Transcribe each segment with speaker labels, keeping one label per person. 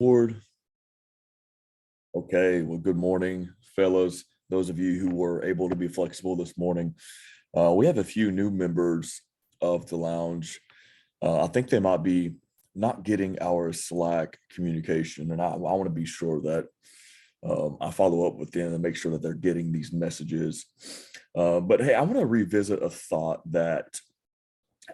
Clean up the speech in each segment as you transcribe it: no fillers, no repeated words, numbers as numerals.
Speaker 1: Board. Okay, well, good morning, fellows. Those of you who were able to be flexible this morning. We have a few new members of the lounge. I think they might be not getting our Slack communication, and I want to be sure that I follow up with them and make sure that they're getting these messages. But hey, I want to revisit a thought that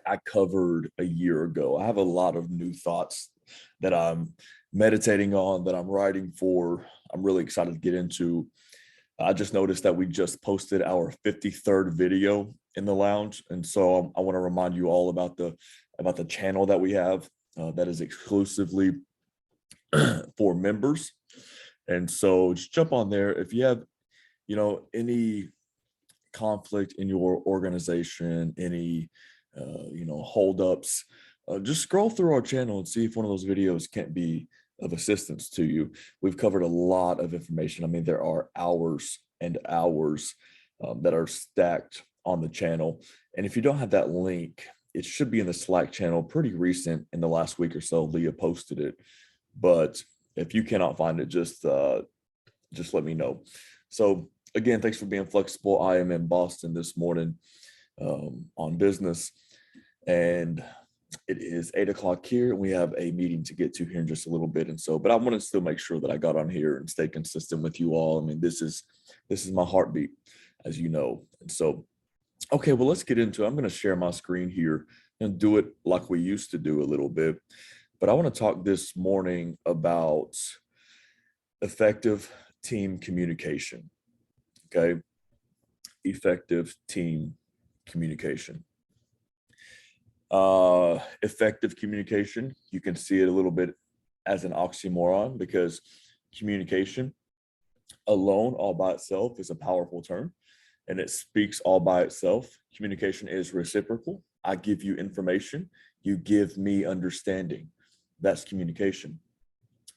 Speaker 1: I covered a year ago. I have a lot of new thoughts that I'm meditating on, that I'm writing for. I'm really excited to get into. I just noticed that we just posted our 53rd video in the lounge, and so I want to remind you all about the channel that we have that is exclusively for members. And so just jump on there if you have, any conflict in your organization, any holdups. Just scroll through our channel and see if one of those videos can't be of assistance to you. We've covered a lot of information. I mean, there are hours and hours that are stacked on the channel. And if you don't have that link, it should be in the Slack channel, pretty recent in the last week or so. Leah posted it. But if you cannot find it, just let me know. So again, thanks for being flexible. I am in Boston this morning on business, and it is 8 o'clock here, and we have a meeting to get to here in just a little bit. And so, but I want to still make sure that I got on here and stay consistent with you all. I mean, this is my heartbeat, as you know. And so, okay, well, let's get into it. I'm going to share my screen here and do it like we used to do a little bit. But I want to talk this morning about effective team communication. Okay, effective team communication. Effective communication, you can see it a little bit as an oxymoron, because communication alone, all by itself, is a powerful term, and it speaks all by itself. Communication is reciprocal. I give you information, you give me understanding. That's communication.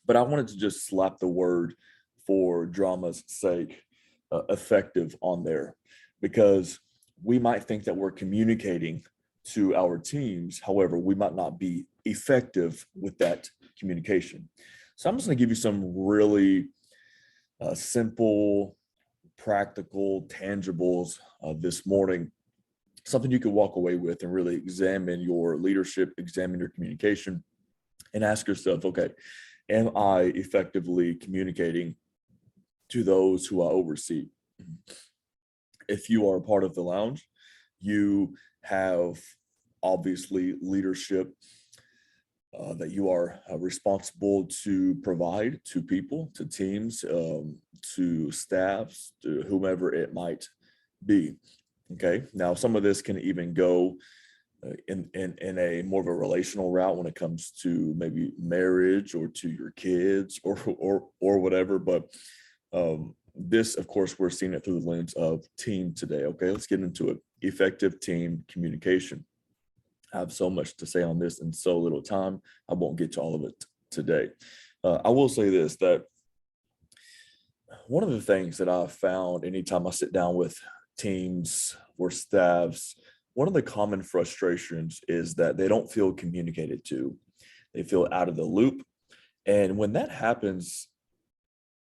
Speaker 1: But I wanted to just slap the word, for drama's sake, effective on there, because we might think that we're communicating to our teams. However, we might not be effective with that communication. So I'm just going to give you some really simple, practical tangibles this morning, something you could walk away with and really examine your leadership, examine your communication, and ask yourself, okay, am I effectively communicating to those who I oversee? If you are a part of the lounge, you have obviously leadership that you are responsible to provide to people, to teams, to staffs, to whomever it might be. Okay, now some of this can even go in a more of a relational route when it comes to maybe marriage or to your kids or whatever. But this, of course, we're seeing it through the lens of team today. Okay, let's get into it. Effective team communication. I have so much to say on this in so little time. I won't get to all of it today. I will say this, that one of the things that I've found anytime I sit down with teams or staffs, one of the common frustrations is that they don't feel communicated to. They feel out of the loop. And when that happens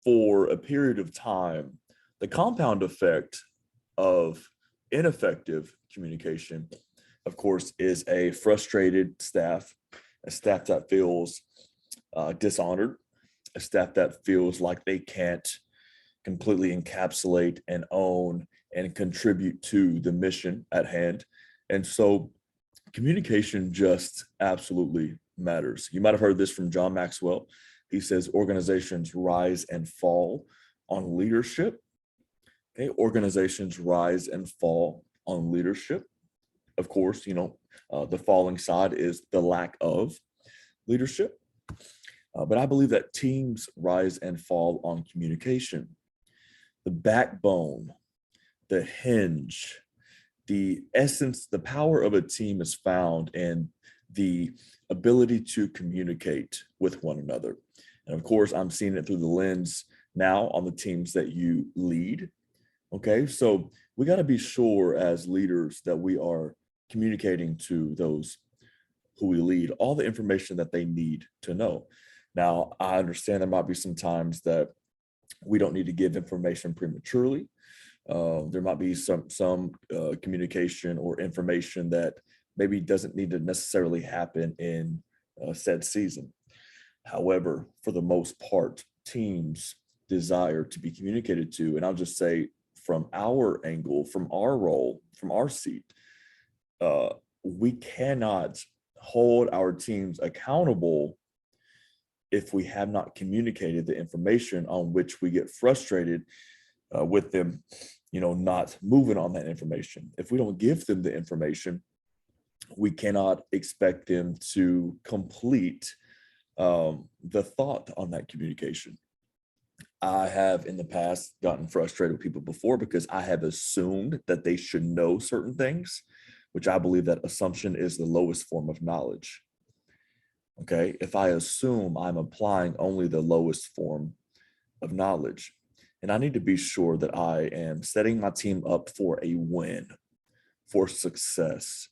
Speaker 1: for a period of time, the compound effect of ineffective communication, of course, is a frustrated staff, a staff that feels dishonored, a staff that feels like they can't completely encapsulate and own and contribute to the mission at hand. And so communication just absolutely matters. You might have heard this from John Maxwell. He says organizations rise and fall on leadership. Okay, organizations rise and fall on leadership. Of course, the falling side is the lack of leadership. But I believe that teams rise and fall on communication. The backbone, the hinge, the essence, the power of a team is found in the ability to communicate with one another. And of course, I'm seeing it through the lens now on the teams that you lead. Okay, so we got to be sure as leaders that we are communicating to those who we lead all the information that they need to know. Now, I understand there might be some times that we don't need to give information prematurely. There might be some communication or information that maybe doesn't need to necessarily happen in said season. However, for the most part, teams desire to be communicated to. And I'll just say from our angle, from our role, from our seat, we cannot hold our teams accountable if we have not communicated the information on which we get frustrated with them, not moving on that information. If we don't give them the information, we cannot expect them to complete the thought on that communication. I have in the past gotten frustrated with people before because I have assumed that they should know certain things, which I believe that assumption is the lowest form of knowledge. Okay, if I assume, I'm applying only the lowest form of knowledge. And I need to be sure that I am setting my team up for a win, for success.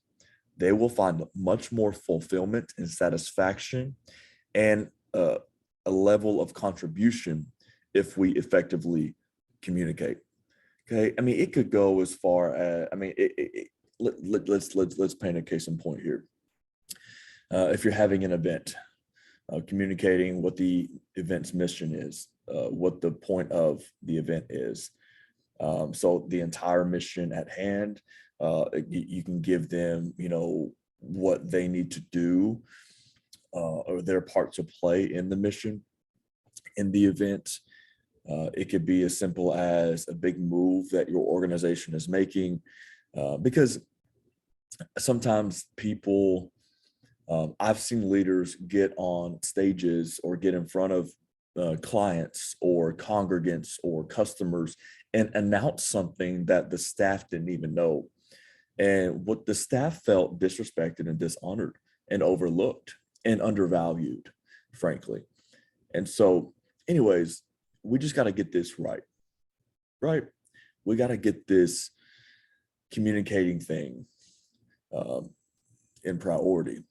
Speaker 1: They will find much more fulfillment and satisfaction and a level of contribution if we effectively communicate. Okay, I mean, it could go as far as, let's paint a case in point here. If you're having an event, communicating what the event's mission is, what the point of the event is. So the entire mission at hand, you can give them, what they need to do or their part to play in the mission, in the event. It could be as simple as a big move that your organization is making, because sometimes people, I've seen leaders get on stages or get in front of clients or congregants or customers and announce something that the staff didn't even know. And what the staff felt disrespected and dishonored and overlooked and undervalued, frankly. And so, anyways, we just got to get this right, right? We got to get this communicating thing in priority.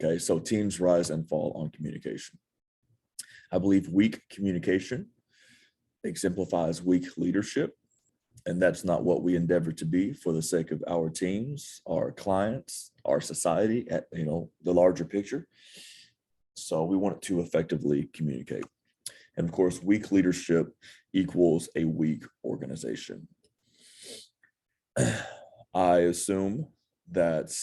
Speaker 1: Okay, so teams rise and fall on communication. I believe weak communication exemplifies weak leadership, and that's not what we endeavor to be for the sake of our teams, our clients, our society, at the larger picture. So we want to effectively communicate. And of course, weak leadership equals a weak organization. I assume that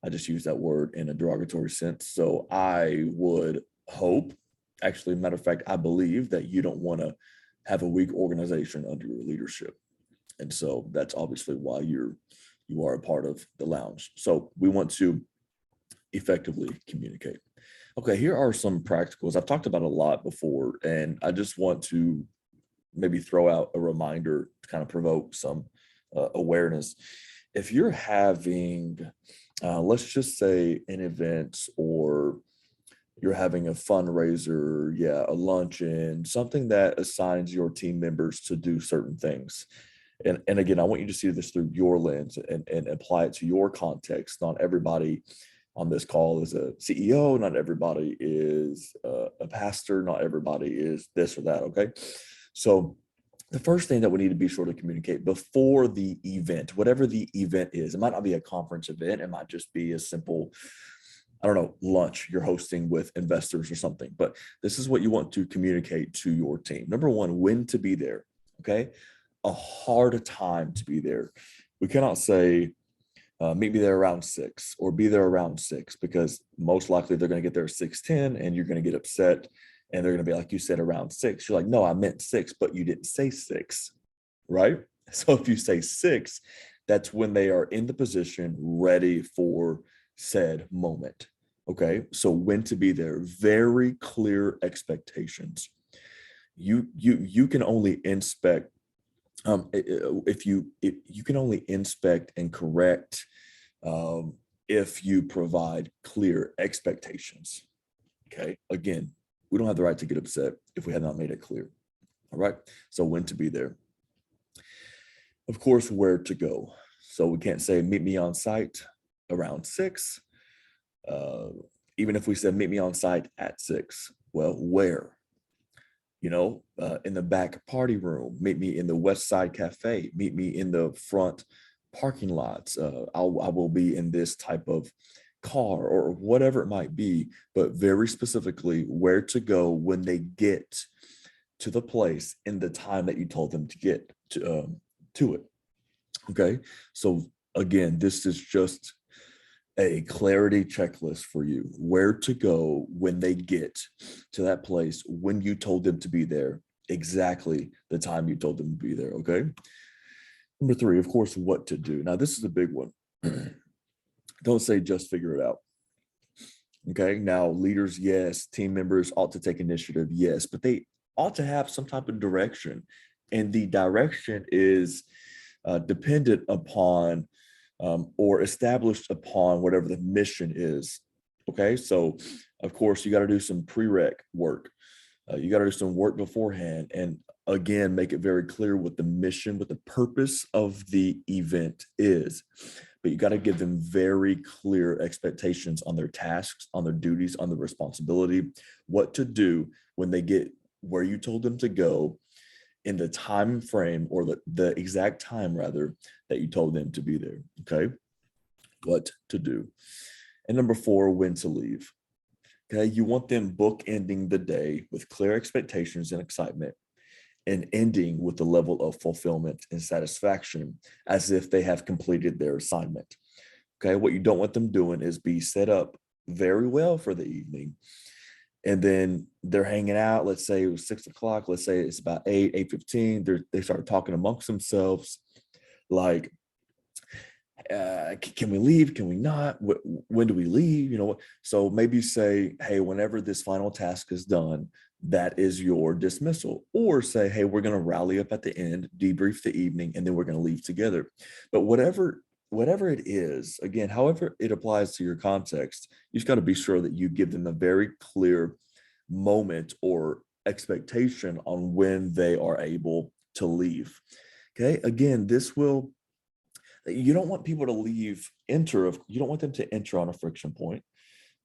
Speaker 1: I just use that word in a derogatory sense. So I would hope, actually, matter of fact, I believe that you don't want to have a weak organization under your leadership. And so that's obviously why you are a part of the lounge. So we want to effectively communicate. Okay, here are some practicals. I've talked about a lot before, and I just want to maybe throw out a reminder to kind of provoke some awareness. If you're having, let's just say, an event, or you're having a fundraiser, a luncheon, something that assigns your team members to do certain things. And again, I want you to see this through your lens and apply it to your context. Not everybody on this call is a CEO. Not everybody is a pastor. Not everybody is this or that. Okay. So the first thing that we need to be sure to communicate before the event, whatever the event is, it might not be a conference event. It might just be a simple, lunch you're hosting with investors or something. But this is what you want to communicate to your team. Number one, when to be there. Okay. A hard time to be there. We cannot say, meet me there around 6 or be there around 6, because most likely they're going to get there at 6:10 and you're going to get upset and they're going to be like, you said around 6. You're like, no, I meant 6, but you didn't say 6, right? So if you say 6, that's when they are in the position ready for said moment. Okay. So when to be there, very clear expectations. You can only inspect if you can only inspect and correct if you provide clear expectations. Okay. Again, we don't have the right to get upset if we have not made it clear. All right. So when to be there. Of course, where to go. So we can't say meet me on site around 6. even if we said, meet me on site at 6, well, where? In the back party room, meet me in the West Side Cafe, meet me in the front parking lots. I will be in this type of car or whatever it might be, but very specifically where to go when they get to the place in the time that you told them to get to it. Okay. So again, this is just a clarity checklist for you, where to go when they get to that place, when you told them to be there, exactly the time you told them to be there. Okay. Number 3, of course, what to do. Now, this is a big one. Don't say just figure it out. Okay. Now, leaders, yes. Team members ought to take initiative, yes, but they ought to have some type of direction. And the direction is dependent upon or established upon whatever the mission is. Okay. So, of course, you got to do some prereq work. You got to do some work beforehand. And again, make it very clear what the mission, what the purpose of the event is. But you got to give them very clear expectations on their tasks, on their duties, on the responsibility, what to do when they get where you told them to go in the time frame, or the exact time rather, that you told them to be there. Okay. What to do. And number 4, when to leave. Okay. You want them bookending the day with clear expectations and excitement, and ending with the level of fulfillment and satisfaction as if they have completed their assignment. Okay. What you don't want them doing is be set up very well for the evening, and then they're hanging out. Let's say it was 6 o'clock. Let's say it's about 8:15. They start talking amongst themselves like, can we leave? Can we not? When do we leave? So maybe say, hey, whenever this final task is done, that is your dismissal. Or say, hey, we're going to rally up at the end, debrief the evening, and then we're going to leave together. But whatever it is, again, however it applies to your context, you just got to be sure that you give them a very clear moment or expectation on when they are able to leave. Okay. Again, you don't want people to you don't want them to enter on a friction point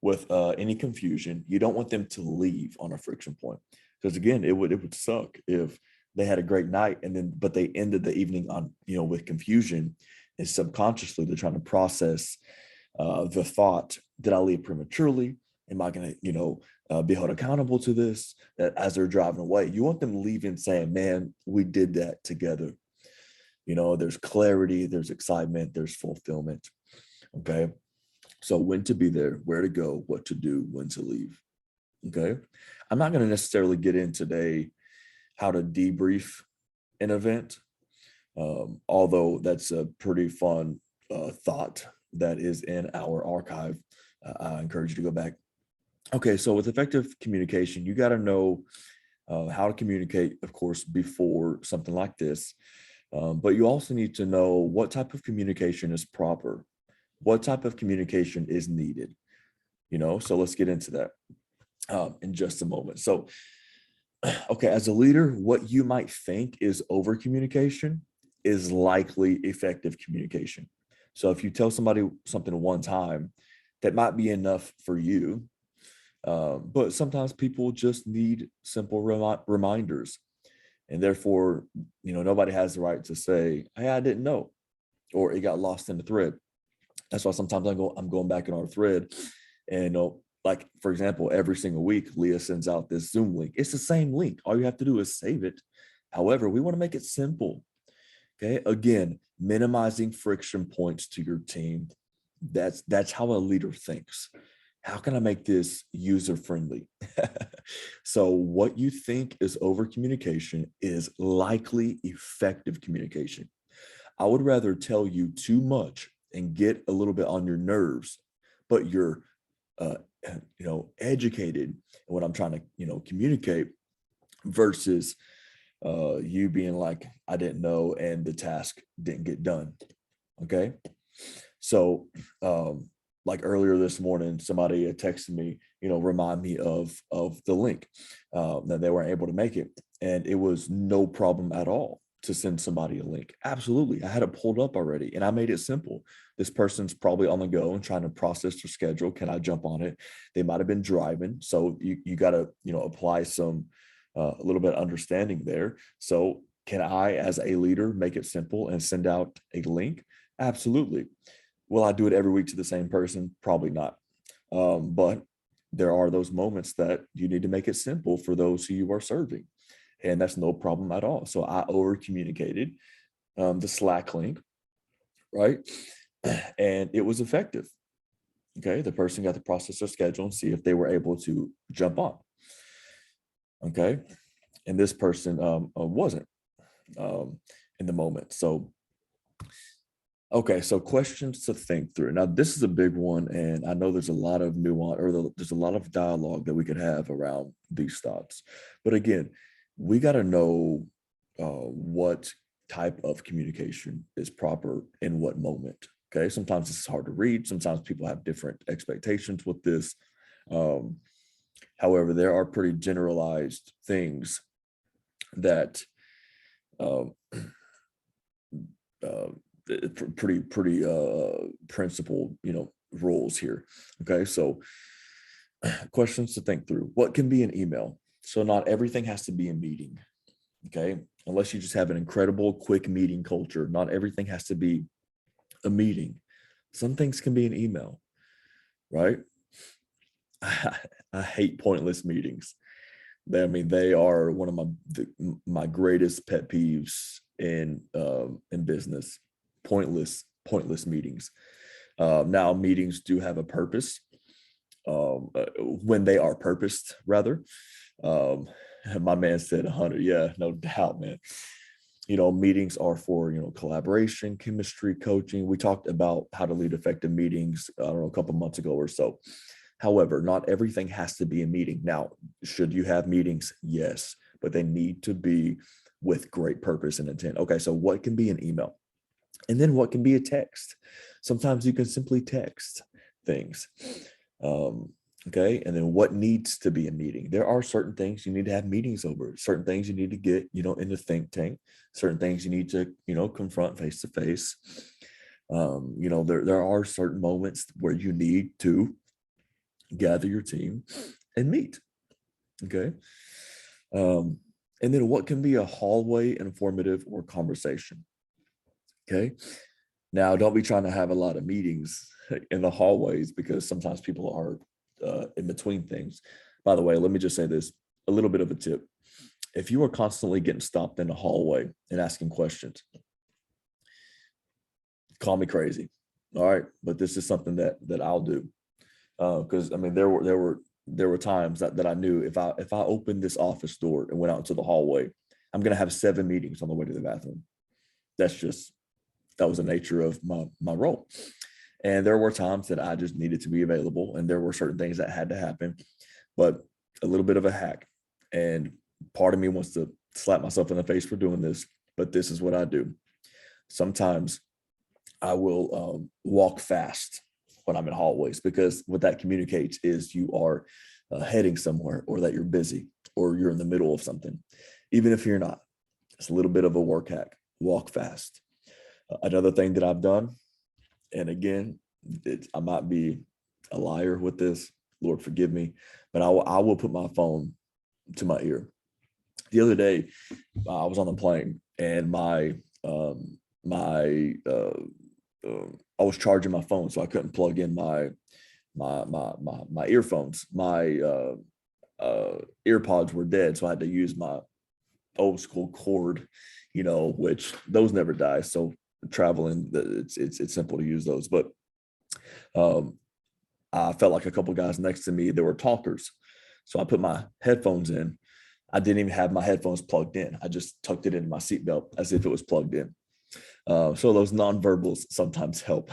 Speaker 1: with any confusion. You don't want them to leave on a friction point, because again, it would suck if they had a great night but they ended the evening on, with confusion, and subconsciously they're trying to process the thought, did I leave prematurely? Am I going to, be held accountable to this? As they're driving away, you want them leaving saying, man, we did that together. There's clarity, there's excitement, there's fulfillment. Okay. So when to be there, where to go, what to do, when to leave. Okay. I'm not going to necessarily get in today how to debrief an event, although that's a pretty fun thought that is in our archive. I encourage you to go back. Okay. So with effective communication, you got to know how to communicate, of course, before something like this. But you also need to know what type of communication is proper, what type of communication is needed, so let's get into that in just a moment. So, okay, as a leader, what you might think is over communication is likely effective communication. So if you tell somebody something one time, that might be enough for you. But sometimes people just need simple reminders. And therefore, nobody has the right to say, hey, I didn't know, or it got lost in the thread. That's why sometimes I'm going back in our thread, and like, for example, every single week, Leah sends out this Zoom link. It's the same link. All you have to do is save it. However, we want to make it simple. Okay. Again, minimizing friction points to your team. That's how a leader thinks. How can I make this user friendly? So what you think is over communication is likely effective communication. I would rather tell you too much and get a little bit on your nerves, but you're, educated in what I'm trying to, communicate, versus you being like, I didn't know, and the task didn't get done. Okay. So, like earlier this morning, somebody had texted me, remind me of the link that they weren't able to make it. And it was no problem at all to send somebody a link? Absolutely. I had it pulled up already and I made it simple. This person's probably on the go and trying to process their schedule. Can I jump on it? They might have been driving. So you got to, apply some, a little bit of understanding there. So can I, as a leader, make it simple and send out a link? Absolutely. Will I do it every week to the same person? Probably not. But there are those moments that you need to make it simple for those who you are serving. And that's no problem at all. So I over communicated the Slack link, right? And it was effective. Okay. The person got to process their schedule and see if they were able to jump on. Okay. And this person wasn't in the moment. So, okay. So questions to think through. Now, this is a big one. And I know there's a lot of nuance or there's a lot of dialogue that we could have around these thoughts. But again, we got to know what type of communication is proper in what moment. Okay. Sometimes this is hard to read. Sometimes people have different expectations with this. However, there are pretty generalized things that uh, pretty principled, rules here. Okay. So questions to think through. What can be an email? So not everything has to be a meeting. Okay. Unless you just have an incredible quick meeting culture, not everything has to be a meeting. Some things can be an email, right? I hate pointless meetings. They are one of my greatest pet peeves in business. Pointless meetings. Now meetings do have a purpose when they are purposed, rather. My man said 100. Yeah, no doubt, man. Meetings are for, collaboration, chemistry, coaching. We talked about how to lead effective meetings, I don't know, a couple months ago or so. However, not everything has to be a meeting. Now, should you have meetings? Yes, but they need to be with great purpose and intent. Okay, so what can be an email? And then what can be a text? Sometimes you can simply text things. Okay. And then what needs to be a meeting? There are certain things you need to have meetings over, certain things you need to get, in the think tank, certain things you need to, confront face to face. There are certain moments where you need to gather your team and meet. Okay. And then what can be a hallway informative or conversation? Okay. Now, don't be trying to have a lot of meetings in the hallways because sometimes people are in between things. By the way, let me just say this, a little bit of a tip. If you are constantly getting stopped in the hallway and asking questions, call me crazy. All right. But this is something that I'll do. Because there were times that I knew if I opened this office door and went out into the hallway, I'm gonna have 7 meetings on the way to the bathroom. That was the nature of my role. And there were times that I just needed to be available, and there were certain things that had to happen. But a little bit of a hack, and part of me wants to slap myself in the face for doing this, but this is what I do. Sometimes I will walk fast when I'm in hallways, because what that communicates is you are heading somewhere, or that you're busy, or you're in the middle of something. Even if you're not, it's a little bit of a work hack. Walk fast. Another thing that I've done, and again, I might be a liar with this, Lord forgive me, but I will put my phone to my ear. The other day, I was on the plane, and I was charging my phone, so I couldn't plug in my earphones. My earpods were dead, so I had to use my old school cord, which those never die. So traveling, it's simple to use those. But I felt like a couple guys next to me, they were talkers, so I put my headphones in. I didn't even have my headphones plugged in. I just tucked it into my seatbelt as if it was plugged in. So those nonverbals sometimes help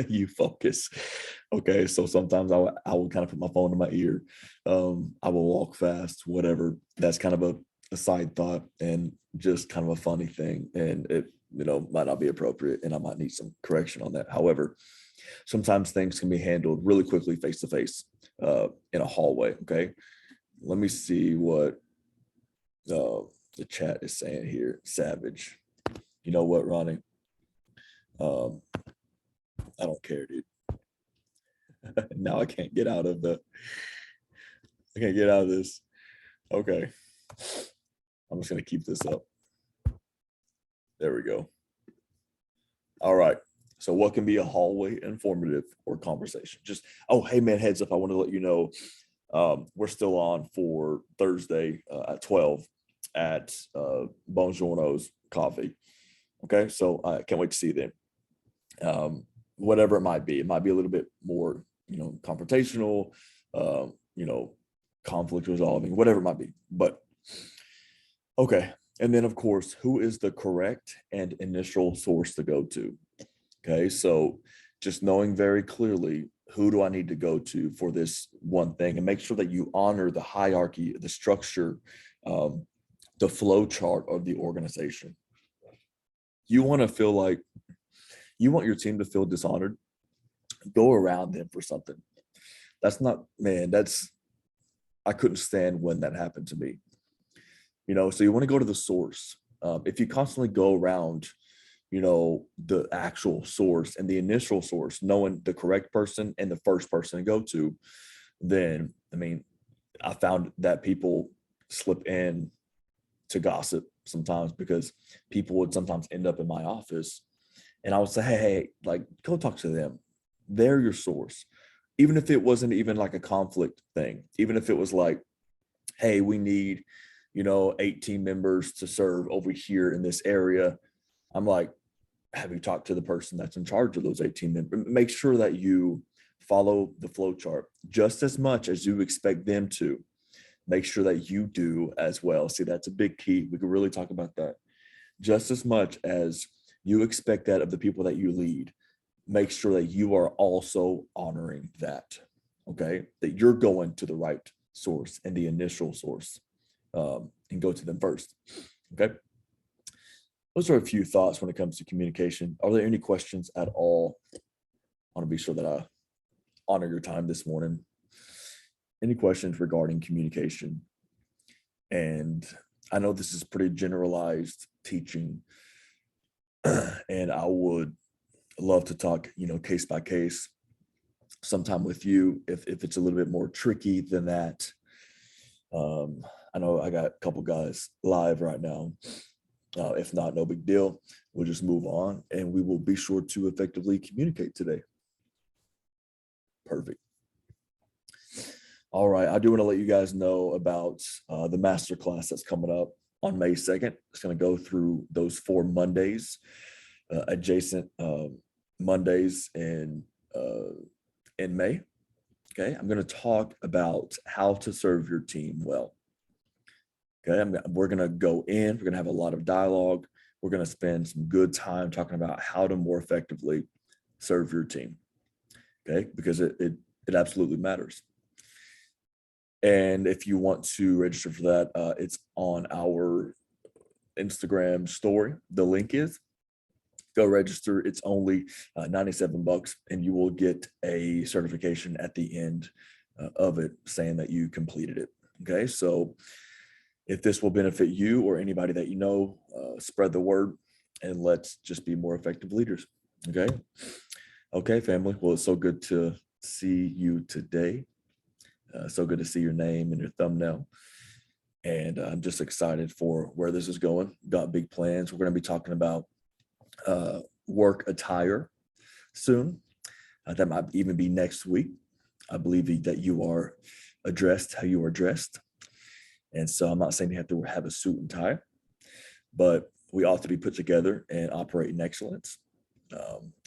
Speaker 1: you focus. Okay, so sometimes I will kind of put my phone in my ear. I will walk fast, whatever. That's kind of a side thought and just kind of a funny thing, and it might not be appropriate, and I might need some correction on that. However, sometimes things can be handled really quickly face to face in a hallway. Okay, let me see what the chat is saying here. Savage. You know what, Ronnie? I don't care, dude. Now I can't get out of this. Okay. I'm just going to keep this up. There we go. All right. So what can be a hallway informative or conversation? Just, oh, hey man, heads up. I want to let you know we're still on for Thursday at 12 at Bongiorno's Coffee. Okay. So I can't wait to see you then. Whatever it might be. It might be a little bit more, confrontational, conflict resolving, whatever it might be. But okay. And then, of course, who is the correct and initial source to go to? Okay. So just knowing very clearly, who do I need to go to for this one thing, and make sure that you honor the hierarchy, the structure, the flow chart of the organization. You want to feel like you want your team to feel dishonored, go around them for something. That's not, man, I couldn't stand when that happened to me. So you want to go to the source. If you constantly go around, the actual source and the initial source, knowing the correct person and the first person to go to, then, I found that people slip in to gossip sometimes, because people would sometimes end up in my office and I would say, hey, like, go talk to them. They're your source. Even if it wasn't even like a conflict thing, even if it was like, hey, we need, 8 team members to serve over here in this area. I'm like, have you talked to the person that's in charge of those 18 members? Make sure that you follow the flow chart just as much as you expect them to. Make sure that you do as well. See, that's a big key. We could really talk about that. Just as much as you expect that of the people that you lead, make sure that you are also honoring that, okay? That you're going to the right source and the initial source, and go to them first, okay? Those are a few thoughts when it comes to communication. Are there any questions at all? I want to be sure that I honor your time this morning. Any questions regarding communication? And I know this is pretty generalized teaching, and I would love to talk, case by case sometime with you if it's a little bit more tricky than that. I know I got a couple guys live right now. If not, no big deal. We'll just move on, and we will be sure to effectively communicate today. Perfect. All right. I do want to let you guys know about the masterclass that's coming up on May 2nd. It's going to go through those 4 Mondays, adjacent Mondays in May. Okay. I'm going to talk about how to serve your team well. Okay. We're going to go in, we're going to have a lot of dialogue. We're going to spend some good time talking about how to more effectively serve your team. Okay. Because it absolutely matters. And if you want to register for that, it's on our Instagram story. The link is, go register. It's only $97, and you will get a certification at the end of it saying that you completed it. Okay. So if this will benefit you or anybody that you know, spread the word, and let's just be more effective leaders. Okay. Okay, family. Well, it's so good to see you today. So good to see your name and your thumbnail. And I'm just excited for where this is going. Got big plans. We're going to be talking about work attire soon. That might even be next week. I believe that you are addressed how you are dressed. And so I'm not saying you have to have a suit and tie, but we ought to be put together and operate in excellence.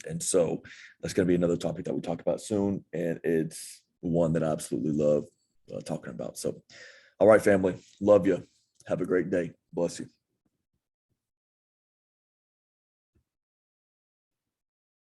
Speaker 1: And so that's going to be another topic that we talk about soon. And it's one that I absolutely love talking about. So, all right, family, love you. Have a great day. Bless you.